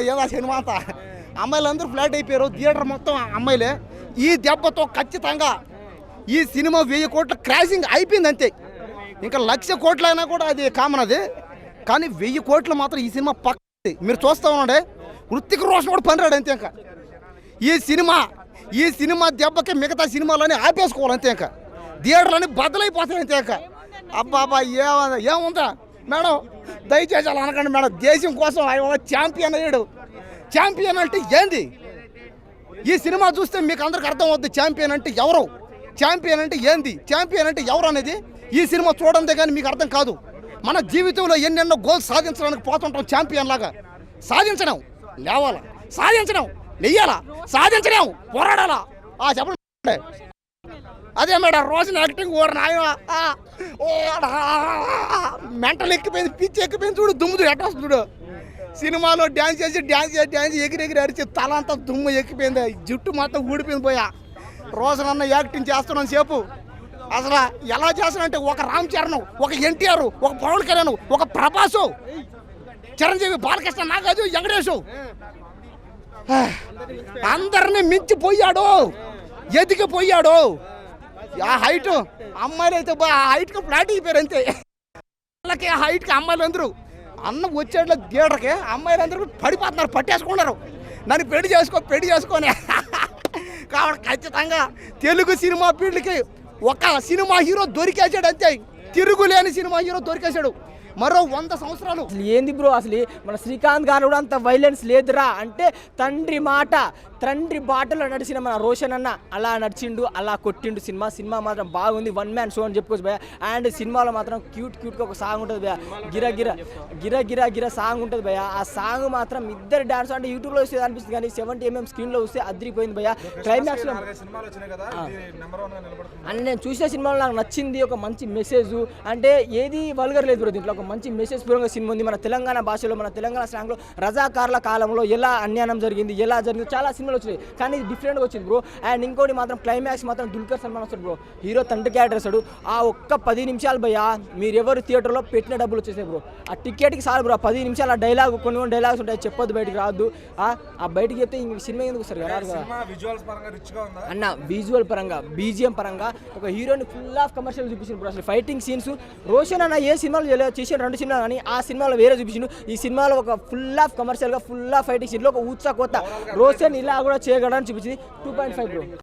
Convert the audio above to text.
ఏదో సినిమా అంతా అమ్మాయిలందరూ ఫ్లాట్ అయిపోయారు. థియేటర్ మొత్తం అమ్మాయిలే. ఈ దెబ్బతో ఖచ్చితంగా ఈ సినిమా 1000 కోట్ల క్రాసింగ్ అయిపోయింది అంతే. ఇంకా 1,00,000 కోట్లు అయినా కూడా అది కామన్ అది. కానీ 1000 కోట్లు మాత్రం ఈ సినిమా పక్క. మీరు చూస్తూ ఉండండి, హృతిక్ రోషన్ కూడా పనిరాడు అంతే. ఇంకా ఈ సినిమా దెబ్బకి మిగతా సినిమాలని ఆపేసుకోవాలి అంతే. ఇంకా థియేటర్లని బద్దలైపోతాయి అంతే. ఇంకా అబ్బాబా ఏముందా మేడం, దయచేసి అలా అనకండి మేడం. దేశం కోసం ఆయన ఛాంపియన్ అయ్యాడు. ఛాంపియన్ అంటే ఏంది? ఈ సినిమా చూస్తే మీకు అందరికి అర్థం అవుద్ది ఛాంపియన్ అంటే ఎవరు, ఛాంపియన్ అంటే ఏంది, ఛాంపియన్ అంటే ఎవరు అనేది ఈ సినిమా చూడందే కానీ మీకు అర్థం కాదు. మన జీవితంలో ఎన్నెన్నో గోల్స్ సాధించడానికి పోతుంటాం ఛాంపియన్ లాగా. సాధించడం లేవాలా, సాధించడం నెయ్యాలా, సాధించడం పోరాడాలా. చెప్పండి. అదే మేడం రోజున యాక్టింగ్ ఓడ నాయన మెంటల్ ఎక్కిపోయింది, పిచ్చి ఎక్కిపోయింది. చూడు దుమ్ము ఎట్ట వస్తుంది చూడు. సినిమాలో డ్యాన్స్ చేసి ఎగిరి అరిచి తల అంతా దుమ్ము ఎక్కిపోయింది, జుట్టు మొత్తం ఊడిపోయింది. పోయా రోజునన్న యాక్టింగ్ చేస్తున్నాను సేపు. అసలు ఎలా చేస్తానంటే ఒక రామ్ చరణ్, ఒక ఎన్టీఆర్, ఒక పవన్ కళ్యాణ్, ఒక ప్రభాసు, చిరంజీవి, బాలకృష్ణ, నాగార్జున, వెంకటేష్ అందరినీ మించిపోయాడు, ఎదిగిపోయాడు. ఆ హైట్ అమ్మాయిలు అయితే ఆ హైట్కి ఫ్లాట్ అయిపోయారు అంతే. వాళ్ళకి ఆ హైట్కి అమ్మాయిలు అందరూ అన్న వచ్చేట్ల థియేటర్కి అమ్మాయిలు అందరూ పడిపోతున్నారు, పట్టేసుకున్నారు. నన్ను పెళ్లి చేసుకొని కాబట్టి ఖచ్చితంగా తెలుగు సినిమా ఫీల్డ్కి ఒక సినిమా హీరో దొరికేసాడు అంతే. తిరుగులేని సినిమా హీరో దొరికేశాడు. మరో 100 సంవత్సరాలు. అసలు ఏంది బ్రో, అసలు మన శ్రీకాంత్ గారు కూడా అంత వైలెన్స్ లేదురా. అంటే తండ్రి బాటలో నడిచిన మన రోషన్ అన్న అలా నడిచిండు, అలా కొట్టిండు. సినిమా మాత్రం బాగుంది. 1 మ్యాన్ షో అని చెప్పుకోవచ్చు భయ. అండ్ సినిమాలో మాత్రం క్యూట్గా ఒక సాంగ్ ఉంటుంది భయ, గిర సాంగ్ ఉంటుంది భయ. ఆ సాంగ్ మాత్రం ఇద్దరు డాన్స్ అంటే యూట్యూబ్లో వస్తే అనిపిస్తుంది, కానీ 70mm స్క్రీన్లో వస్తే అదిరిపోయింది భయ. క్లైమాక్స్లో అండ్ నేను చూసిన సినిమాలో నాకు నచ్చింది ఒక మంచి మెసేజ్. అంటే ఏది వల్గర్ లేదు బ్రో దీంట్లో. ఒక మంచి మెసేజ్ పూర్వంగా సినిమా ఉంది. మన తెలంగాణ భాషలో, మన తెలంగాణ స్లాంగ్లో రజాకార్ల కాలంలో ఎలా అన్యాయం జరిగింది, ఎలా జరిగింది, చాలా సినిమాలు వచ్చినాయి. కానీ ఇది డిఫరెంట్గా వచ్చింది బ్రో. అండ్ ఇంకోటి మాత్రం క్లైమాక్స్ మాత్రం దుల్కర్ సల్మాన్ వస్తాడు బ్రో, హీరో తండ్రి క్యారెక్టర్ వస్తాడు. ఆ ఒక్క 10 నిమిషాలు భయ్యా మీరు ఎవరు థియేటర్లో పెట్టిన డబ్బులు వచ్చేసాయి బ్రో. ఆ టికెట్కి చాలు బ్రో. 10 నిమిషాలు ఆ డైలాగ్, కొన్ని డైలాగ్స్ ఉంటాయి, చెప్పొద్దు, బయటికి రావద్దు. ఆ బయటికి చెప్తే ఇంక సినిమా ఎందుకు వస్తారు కదా అన్న. విజువల్ పరంగా, బీజిఎం పరంగా ఒక హీరోని ఫుల్ ఆఫ్ కమర్షియల్ చూపించింది బ్రో. అసలు ఫైటింగ్ సీన్స్ రోషన్ అన్న ఏ సినిమాలు చేసిన 2 సినిమాలు కానీ ఆ సినిమాలో వేరే చూపించిండు. ఈ సినిమాలో ఒక ఫుల్ ఆఫ్ కమర్షియల్గా, ఫుల్ ఆఫ్ ఫైటింగ్ సీన్లో ఒక ఊచా కొత్త రోషన్ ఇలా కూడా చేయగలడని చూపించింది. 2.5 బ్రో.